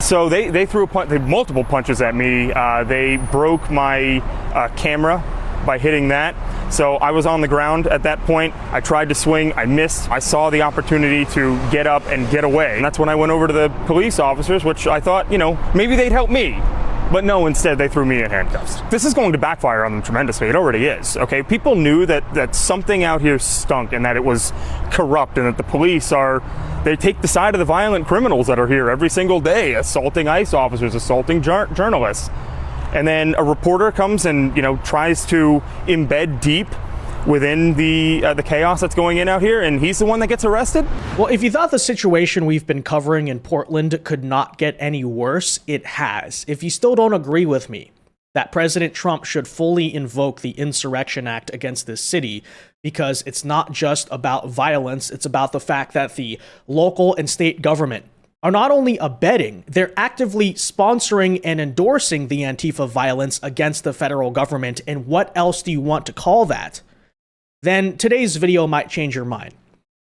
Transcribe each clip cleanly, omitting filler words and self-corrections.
So they threw multiple punches at me. They broke my camera by hitting that. So I was on the ground at that point. I tried to swing, I missed. I saw the opportunity to get up and get away. And that's when I went over to the police officers, which I thought, maybe they'd help me. But no, instead they threw me in handcuffs. This is going to backfire on them tremendously. It already is, okay? People knew that something out here stunk and that it was corrupt and that the police they take the side of the violent criminals that are here every single day, assaulting ICE officers, assaulting journalists. And then a reporter comes and, tries to embed deep within the chaos that's going in out here, and he's the one that gets arrested? Well, if you thought the situation we've been covering in Portland could not get any worse, it has. If you still don't agree with me that President Trump should fully invoke the Insurrection Act against this city, because it's not just about violence, it's about the fact that the local and state government are not only abetting, they're actively sponsoring and endorsing the Antifa violence against the federal government, and what else do you want to call that? Then today's video might change your mind.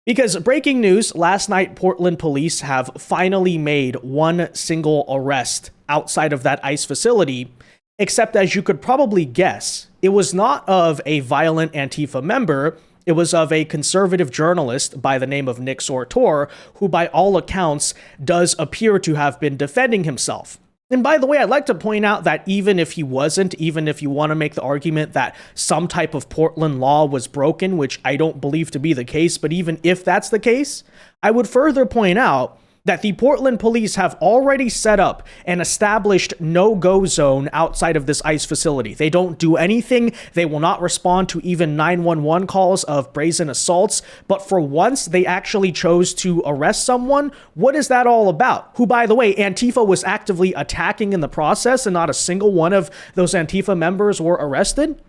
Because breaking news, last night Portland police have finally made one single arrest outside of that ICE facility, except as you could probably guess, it was not of a violent Antifa member, it was of a conservative journalist by the name of Nick Sortor, who by all accounts does appear to have been defending himself. And by the way, I'd like to point out that even if he wasn't, even if you want to make the argument that some type of Portland law was broken, which I don't believe to be the case, but even if that's the case, I would further point out that the Portland police have already set up an established no-go zone outside of this ICE facility. They don't do anything. They will not respond to even 911 calls of brazen assaults. But for once, they actually chose to arrest someone. What is that all about? Who, by the way, Antifa was actively attacking in the process, and not a single one of those Antifa members were arrested?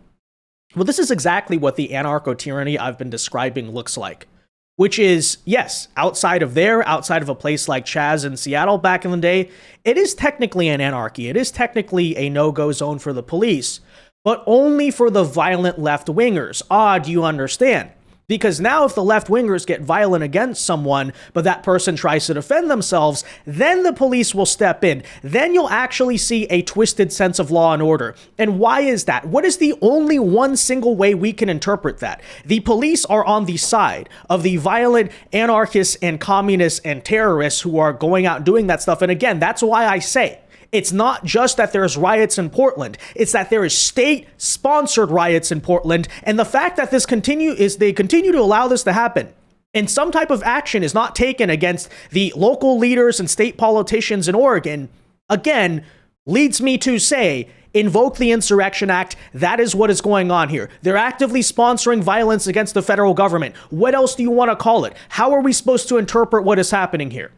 Well, this is exactly what the anarcho-tyranny I've been describing looks like. Which is, yes, outside of a place like Chaz in Seattle back in the day, it is technically an anarchy. It is technically a no-go zone for the police, but only for the violent left-wingers. Do you understand? Because now if the left-wingers get violent against someone, but that person tries to defend themselves, then the police will step in. Then you'll actually see a twisted sense of law and order. And why is that? What is the only one single way we can interpret that? The police are on the side of the violent anarchists and communists and terrorists who are going out and doing that stuff. And again, that's why I say, it's not just that there's riots in Portland, it's that there is state-sponsored riots in Portland, and the fact that they continue to allow this to happen, and some type of action is not taken against the local leaders and state politicians in Oregon, again, leads me to say, invoke the Insurrection Act. That is what is going on here. They're actively sponsoring violence against the federal government. What else do you want to call it? How are we supposed to interpret what is happening here?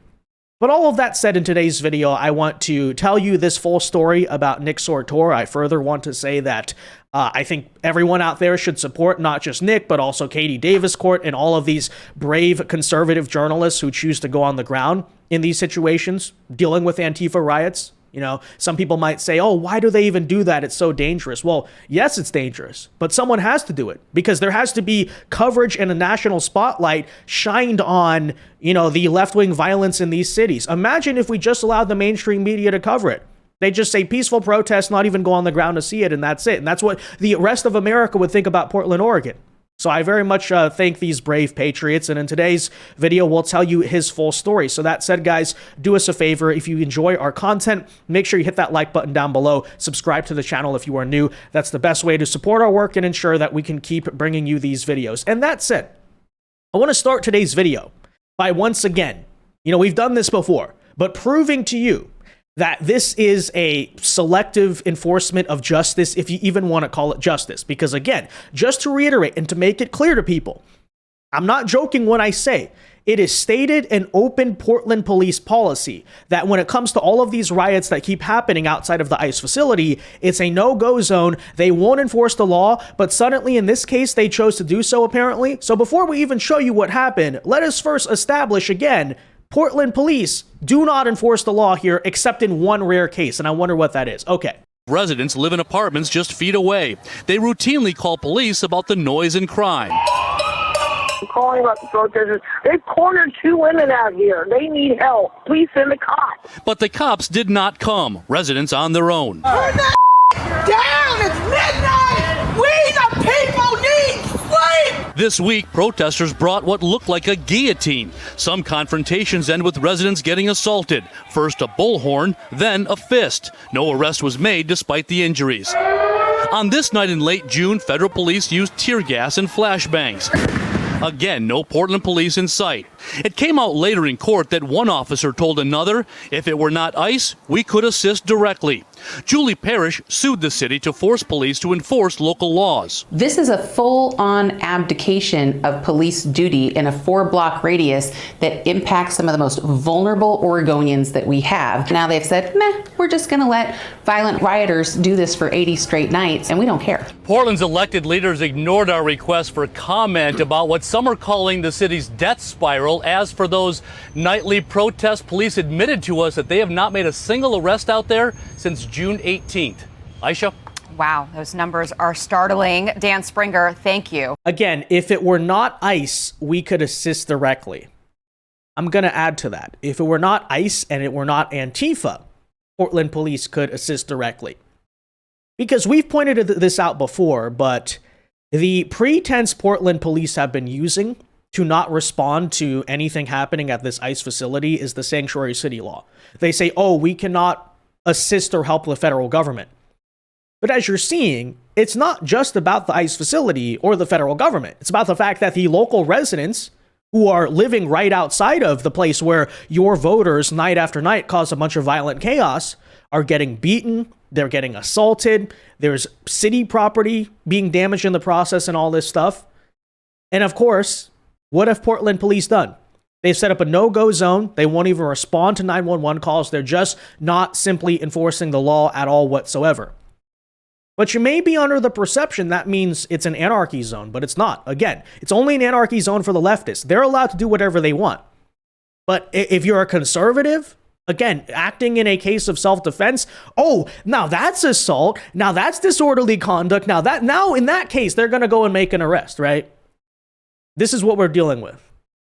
But all of that said, in today's video, I want to tell you this full story about Nick Sortor. I further want to say that I think everyone out there should support not just Nick, but also Katie Davis Court and all of these brave conservative journalists who choose to go on the ground in these situations, dealing with Antifa riots. Some people might say, oh, why do they even do that? It's so dangerous. Well, yes, it's dangerous, but someone has to do it because there has to be coverage and a national spotlight shined on, the left-wing violence in these cities. Imagine if we just allowed the mainstream media to cover it. They just say peaceful protest, not even go on the ground to see it, and that's it. And that's what the rest of America would think about Portland, Oregon. So I very much thank these brave patriots, and in today's video, we'll tell you his full story. So that said, guys, do us a favor. If you enjoy our content, make sure you hit that like button down below. Subscribe to the channel if you are new. That's the best way to support our work and ensure that we can keep bringing you these videos. And that said, I want to start today's video by once again, we've done this before, but proving to you that this is a selective enforcement of justice, if you even want to call it justice. Because again, just to reiterate and to make it clear to people, I'm not joking when I say it is stated in open Portland police policy that when it comes to all of these riots that keep happening outside of the ICE facility, it's a no-go zone. They won't enforce the law, but suddenly in this case, they chose to do so apparently. So before we even show you what happened, let us first establish again, Portland police do not enforce the law here except in one rare case, and I wonder what that is. Okay. Residents live in apartments just feet away. They routinely call police about the noise and crime. calling about the protesters. They've cornered 2 women out here. They need help. Please send the cops. But the cops did not come. Residents on their own. Turn that down! It's midnight! We the people need sleep! This week, protesters brought what looked like a guillotine. Some confrontations end with residents getting assaulted. First a bullhorn, then a fist. No arrest was made despite the injuries. On this night in late June, federal police used tear gas and flashbangs. Again, no Portland police in sight. It came out later in court that one officer told another, if it were not ICE, we could assist directly. Julie Parrish sued the city to force police to enforce local laws. This is a full-on abdication of police duty in a 4-block radius that impacts some of the most vulnerable Oregonians that we have. Now they've said, meh, we're just going to let violent rioters do this for 80 straight nights, and we don't care. Portland's elected leaders ignored our request for comment about what some are calling the city's death spiral. As for those nightly protests, police admitted to us that they have not made a single arrest out there since June 18th. Aisha? Wow, those numbers are startling. Dan Springer, thank you. Again, if it were not ICE, we could assist directly. I'm going to add to that. If it were not ICE and it were not Antifa, Portland police could assist directly. Because we've pointed this out before, but the pretense Portland police have been using to not respond to anything happening at this ICE facility is the sanctuary city law. They say, oh, we cannot assist or help the federal government. But as you're seeing, it's not just about the ICE facility or the federal government. It's about the fact that the local residents who are living right outside of the place where your voters night after night cause a bunch of violent chaos are getting beaten, they're getting assaulted, there's city property being damaged in the process and all this stuff. And of course, what have Portland police done? They've set up a no-go zone. They won't even respond to 911 calls. They're just not simply enforcing the law at all whatsoever. But you may be under the perception that means it's an anarchy zone, but it's not. Again, it's only an anarchy zone for the leftists. They're allowed to do whatever they want. But if you're a conservative, again, acting in a case of self-defense, oh, now that's assault. Now that's disorderly conduct. Now in that case, they're going to go and make an arrest, right? This is what we're dealing with.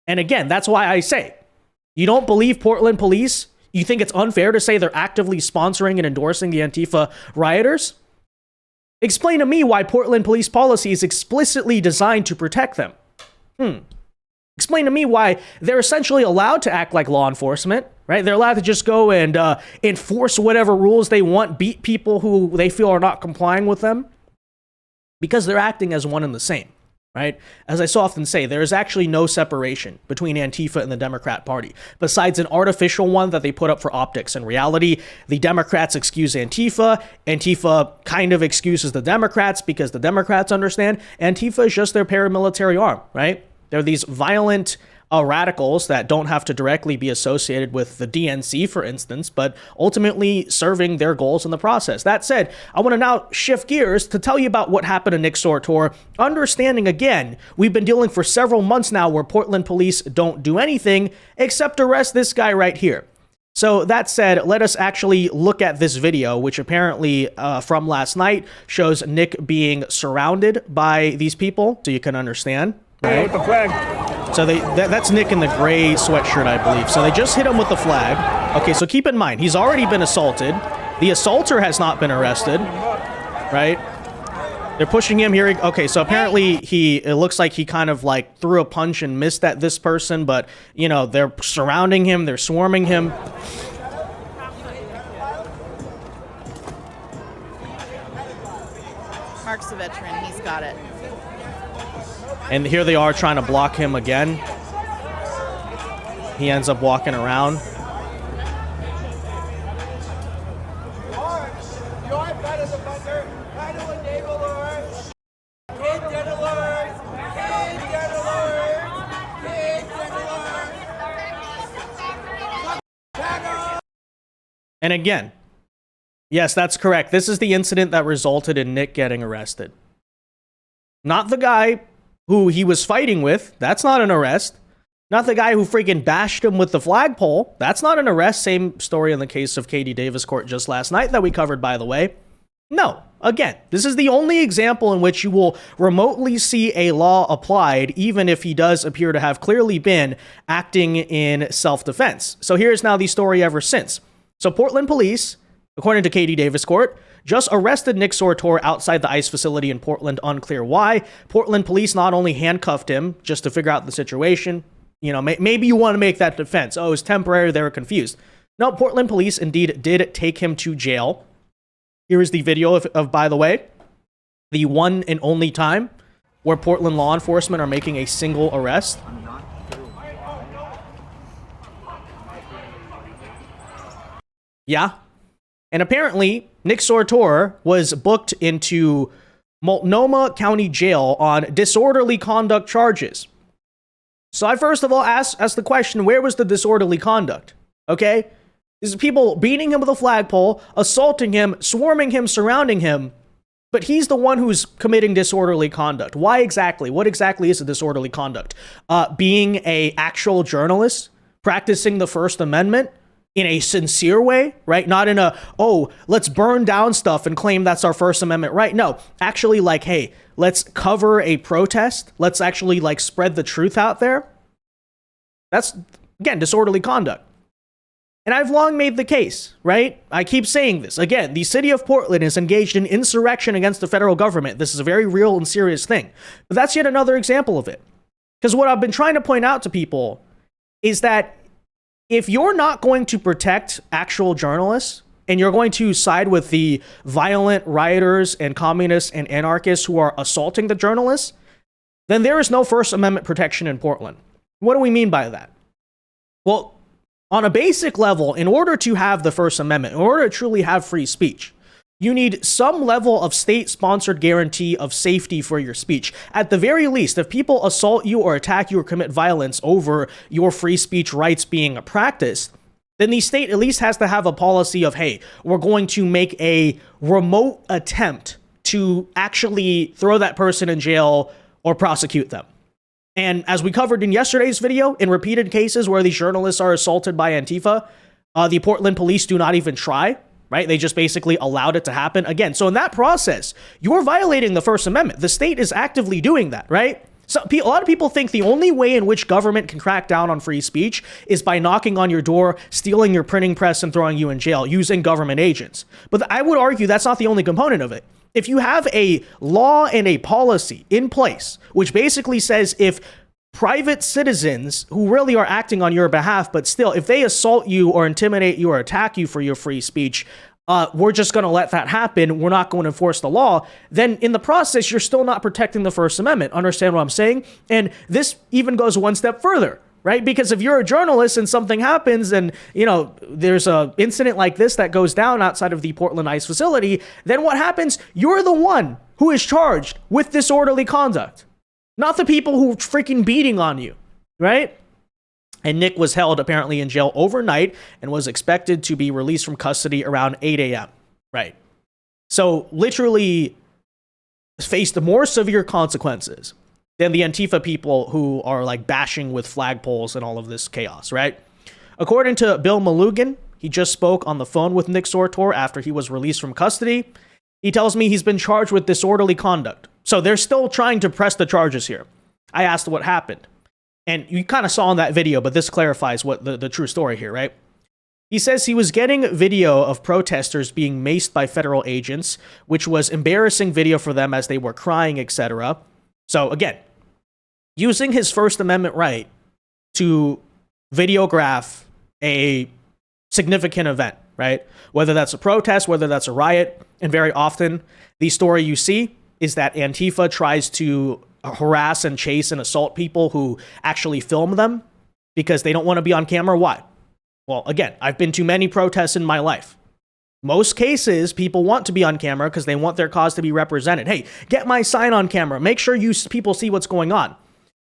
And again, that's why I say, you don't believe Portland police? You think it's unfair to say they're actively sponsoring and endorsing the Antifa rioters? Explain to me why Portland police policy is explicitly designed to protect them. Explain to me why they're essentially allowed to act like law enforcement, right? They're allowed to just go and enforce whatever rules they want, beat people who they feel are not complying with them, because they're acting as one and the same. Right? As I so often say, there is actually no separation between Antifa and the Democrat Party, besides an artificial one that they put up for optics. In reality, the Democrats excuse Antifa. Antifa kind of excuses the Democrats because the Democrats understand Antifa is just their paramilitary arm, right? They're these violent radicals that don't have to directly be associated with the DNC, for instance, but ultimately serving their goals in the process. That said, I want to now shift gears to tell you about what happened to Nick Sortor. Understanding, again, we've been dealing for several months now where Portland police don't do anything except arrest this guy right here. So that said, let us actually look at this video, which apparently from last night shows Nick being surrounded by these people, so you can understand. Right? With the flag. So that's Nick in the gray sweatshirt, I believe. So they just hit him with the flag. Okay, so keep in mind, he's already been assaulted. The assaulter has not been arrested, right? They're pushing him here. Okay, so apparently it looks like he kind of like threw a punch and missed at this person, but you know, they're surrounding him, they're swarming him. Mark's a veteran, he's got it. And here they are trying to block him again. He ends up walking around. And again, yes, that's correct. This is the incident that resulted in Nick getting arrested. Not the guy who he was fighting with. That's not an arrest. Not the guy who freaking bashed him with the flagpole. That's not an arrest. Same story in the case of Katie Davis Court just last night that we covered, by the way. No. Again, this is the only example in which you will remotely see a law applied, even if he does appear to have clearly been acting in self-defense. So here's now the story ever since. So Portland police, according to Katie Davis Court, just arrested Nick Sortor outside the ICE facility in Portland, unclear why. Portland police not only handcuffed him just to figure out the situation, you know, maybe you want to make that defense. Oh, it's temporary, they were confused. No, Portland police indeed did take him to jail. Here is the video of, by the way, the one and only time where Portland law enforcement are making a single arrest. Yeah. And apparently, Nick Sortor was booked into Multnomah County Jail on disorderly conduct charges. So I first of all asked the question, where was the disorderly conduct? Okay? These are people beating him with a flagpole, assaulting him, swarming him, surrounding him, but he's the one who's committing disorderly conduct. Why exactly? What exactly is a disorderly conduct? Being an actual journalist, practicing the First Amendment in a sincere way, right? Not in a, oh, let's burn down stuff and claim that's our First Amendment right. No, actually like, hey, let's cover a protest. Let's actually like spread the truth out there. That's, again, disorderly conduct. And I've long made the case, right? I keep saying this. Again, the city of Portland is engaged in insurrection against the federal government. This is a very real and serious thing. But that's yet another example of it. Because what I've been trying to point out to people is that if you're not going to protect actual journalists and you're going to side with the violent rioters and communists and anarchists who are assaulting the journalists, then there is no First Amendment protection in Portland. What do we mean by that? Well, on a basic level, in order to have the First Amendment, in order to truly have free speech, you need some level of state-sponsored guarantee of safety for your speech. At the very least, if people assault you or attack you or commit violence over your free speech rights being practiced, then the state at least has to have a policy of, hey, we're going to make a remote attempt to actually throw that person in jail or prosecute them. And as we covered in yesterday's video, in repeated cases where these journalists are assaulted by Antifa, the Portland police do not even try, right? They just basically allowed it to happen again. So in that process, you're violating the First Amendment. The state is actively doing that, right? So a lot of people think the only way in which government can crack down on free speech is by knocking on your door, stealing your printing press, and throwing you in jail using government agents. But I would argue that's not the only component of it. If you have a law and a policy in place, which basically says if private citizens who really are acting on your behalf, but still, if they assault you or intimidate you or attack you for your free speech, we're just going to let that happen. We're not going to enforce the law. Then in the process, you're still not protecting the First Amendment. Understand what I'm saying? And this even goes one step further, right? Because if you're a journalist and something happens and, you know, there's an incident like this that goes down outside of the Portland ICE facility, then what happens? You're the one who is charged with disorderly conduct, not the people who are freaking beating on you, right? And Nick was held apparently in jail overnight and was expected to be released from custody around 8 a.m., right? So literally faced more severe consequences than the Antifa people who are like bashing with flagpoles and all of this chaos, right? According to Bill Malugan, he just spoke on the phone with Nick Sortor after he was released from custody. He tells me he's been charged with disorderly conduct. So they're still trying to press the charges here. I asked what happened. And you kind of saw in that video, but this clarifies what the true story here, right? He says he was getting video of protesters being maced by federal agents, which was embarrassing video for them as they were crying, etc. So again, using his First Amendment right to videograph a significant event, right? Whether that's a protest, whether that's a riot, and very often the story you see is that Antifa tries to harass and chase and assault people who actually film them because they don't want to be on camera. Why? Well, again, I've been to many protests in my life. Most cases, people want to be on camera because they want their cause to be represented. Hey, get my sign on camera. Make sure people see what's going on.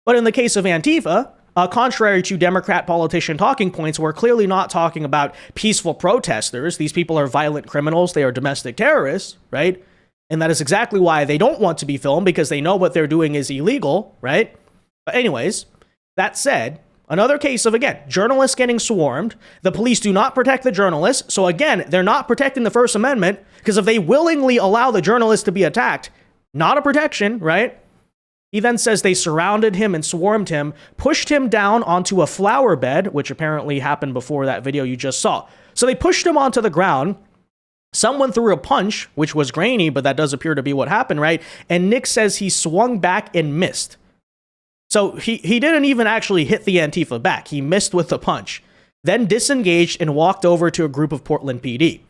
But in the case of Antifa, contrary to Democrat politician talking points, we're clearly not talking about peaceful protesters. These people are violent criminals. They are domestic terrorists, right? And that is exactly why they don't want to be filmed, because they know what they're doing is illegal, right? But anyways, that said, Another case of, again, journalists getting swarmed. The police do not protect the journalists. So again, they're not protecting the First Amendment, because if they willingly allow the journalists to be attacked, not a protection, right? He then says they surrounded him and swarmed him, pushed him down onto a flower bed, which apparently happened before that video you just saw. So they pushed him onto the ground. Someone threw a punch, which was grainy, but that does appear to be what happened, right? And Nick says he swung back and missed. So he didn't even actually hit the Antifa back. He missed with the punch, then disengaged and walked over to a group of Portland PD.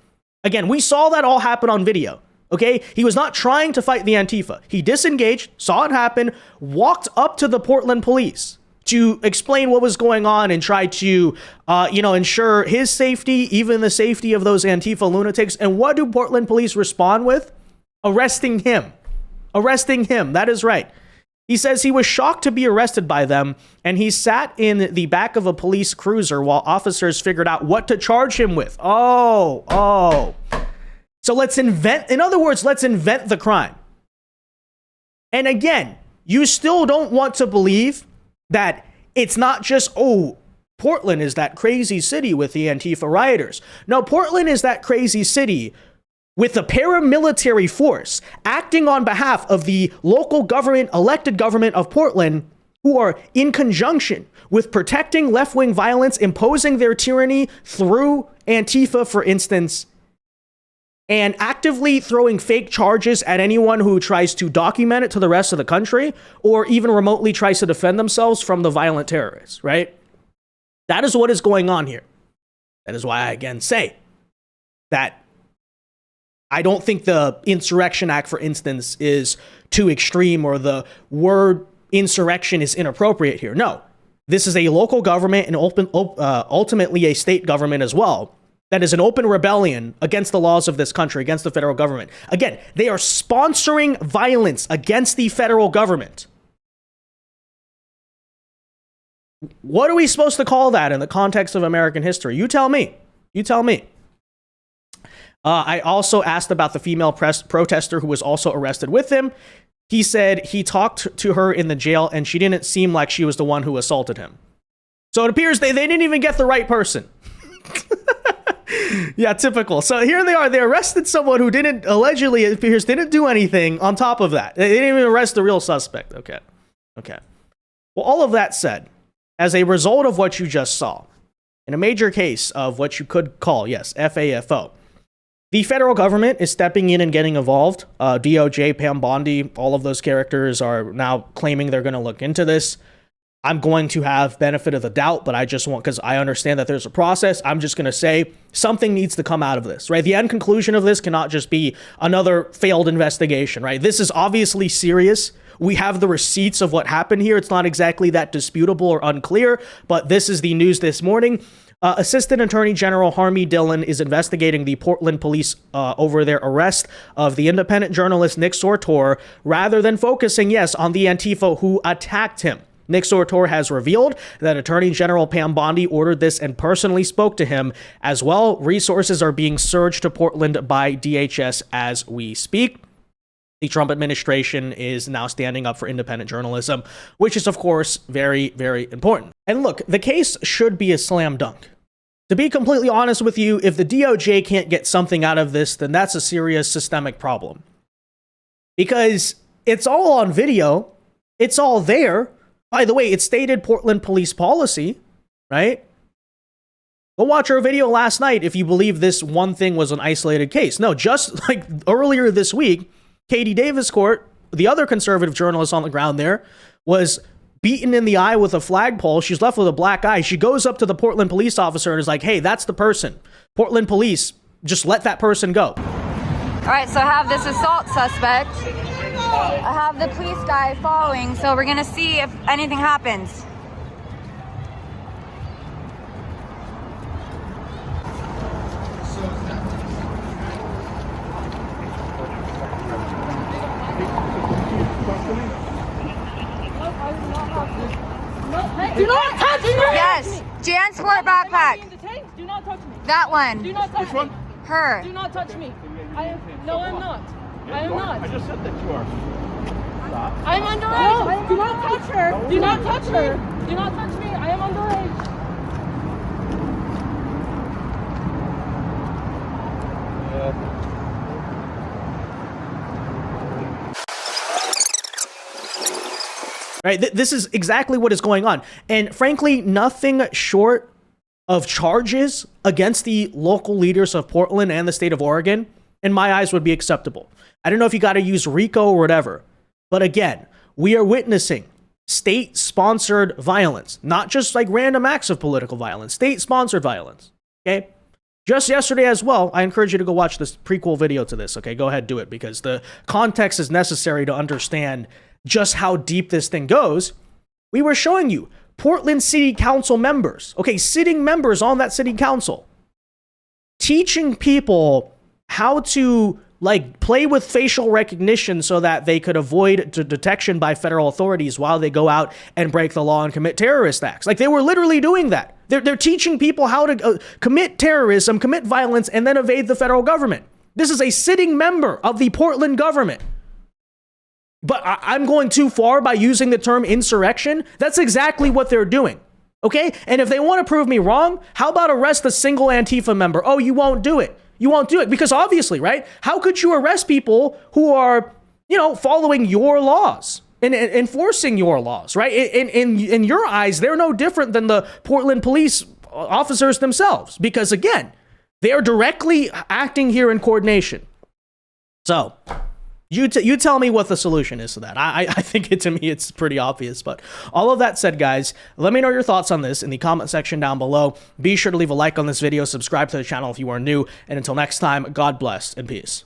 Again, we saw that all happen on video. Okay, he was not trying to fight the Antifa. He disengaged, saw it happen, walked up to the Portland police to explain what was going on and try to, ensure his safety, even the safety of those Antifa lunatics. And what do Portland police respond with? Arresting him. Arresting him. That is right. He says he was shocked to be arrested by them, and he sat in the back of a police cruiser while officers figured out what to charge him with. Oh. So let's invent the crime. And again, you still don't want to believe that it's not just, Portland is that crazy city with the Antifa rioters. No, Portland is that crazy city with a paramilitary force acting on behalf of the local government, elected government of Portland, who are in conjunction with protecting left-wing violence, imposing their tyranny through Antifa, for instance, and actively throwing fake charges at anyone who tries to document it to the rest of the country or even remotely tries to defend themselves from the violent terrorists, right? That is what is going on here. That is why I again say that I don't think the Insurrection Act, for instance, is too extreme or the word insurrection is inappropriate here. No, this is a local government and ultimately a state government as well. That is an open rebellion against the laws of this country, against the federal government. Again, they are sponsoring violence against the federal government. What are we supposed to call that in the context of American history? You tell me. You tell me. I also asked about the female protester who was also arrested with him. He said he talked to her in the jail and she didn't seem like she was the one who assaulted him. So it appears they didn't even get the right person. Yeah, typical. So here they are. They arrested someone who allegedly, it appears, didn't do anything on top of that. They didn't even arrest the real suspect. Okay. Well, all of that said, as a result of what you just saw, in a major case of what you could call, yes, FAFO, the federal government is stepping in and getting involved. DOJ, Pam Bondi, all of those characters are now claiming they're going to look into this. I'm going to have benefit of the doubt, but I just want, because I understand that there's a process, I'm just going to say something needs to come out of this, right? The end conclusion of this cannot just be another failed investigation, right? This is obviously serious. We have the receipts of what happened here. It's not exactly that disputable or unclear, but this is the news this morning. Assistant Attorney General Harmeet Dhillon is investigating the Portland police over their arrest of the independent journalist Nick Sortor, rather than focusing, yes, on the Antifa who attacked him. Nick Sortor has revealed that Attorney General Pam Bondi ordered this and personally spoke to him as well. Resources are being surged to Portland by DHS as we speak. The Trump administration is now standing up for independent journalism, which is, of course, very, very important. And look, the case should be a slam dunk. To be completely honest with you, if the DOJ can't get something out of this, then that's a serious systemic problem. Because it's all on video. It's all there. By the way, it stated Portland police policy, right? Go watch our video last night if you believe this one thing was an isolated case. No, just like earlier this week, Katie Davis Court, the other conservative journalist on the ground there, was beaten in the eye with a flagpole. She's left with a black eye. She goes up to the Portland police officer and is like, hey, that's the person. Portland police, just let that person go. All right, so I have this assault suspect. I have the police guy following, so we're gonna see if anything happens. Do not touch me! Yes, JanSport backpack. Do not touch me. That one. Do not touch me. Her. Do not touch me. No, I'm not. I am not. I just said that you are. Stop. I'm underage. Do not touch her. Do not touch her. Do not touch me. I am underage. Right? This is exactly what is going on. And frankly, nothing short of charges against the local leaders of Portland and the state of Oregon, in my eyes, would be acceptable. I don't know if you got to use RICO or whatever. But again, we are witnessing state-sponsored violence, not just like random acts of political violence, state-sponsored violence. Okay? Just yesterday as well, I encourage you to go watch this prequel video to this. Okay, go ahead, do it, because the context is necessary to understand just how deep this thing goes. We were showing you Portland City Council members, okay, sitting members on that city council, teaching people how to like play with facial recognition so that they could avoid detection by federal authorities while they go out and break the law and commit terrorist acts. Like, they were literally doing that. They're teaching people how to commit terrorism, commit violence, and then evade the federal government. This is a sitting member of the Portland government. But I'm going too far by using the term insurrection. That's exactly what they're doing. Okay? And if they want to prove me wrong, how about arrest a single Antifa member? Oh, you won't do it. You won't do it because obviously, right? How could you arrest people who are, you know, following your laws and enforcing your laws, right? In your eyes, they're no different than the Portland police officers themselves because, again, they are directly acting here in coordination. So you tell me what the solution is to that. I think to me, it's pretty obvious. But all of that said, guys, let me know your thoughts on this in the comment section down below. Be sure to leave a like on this video, subscribe to the channel if you are new. And until next time, God bless and peace.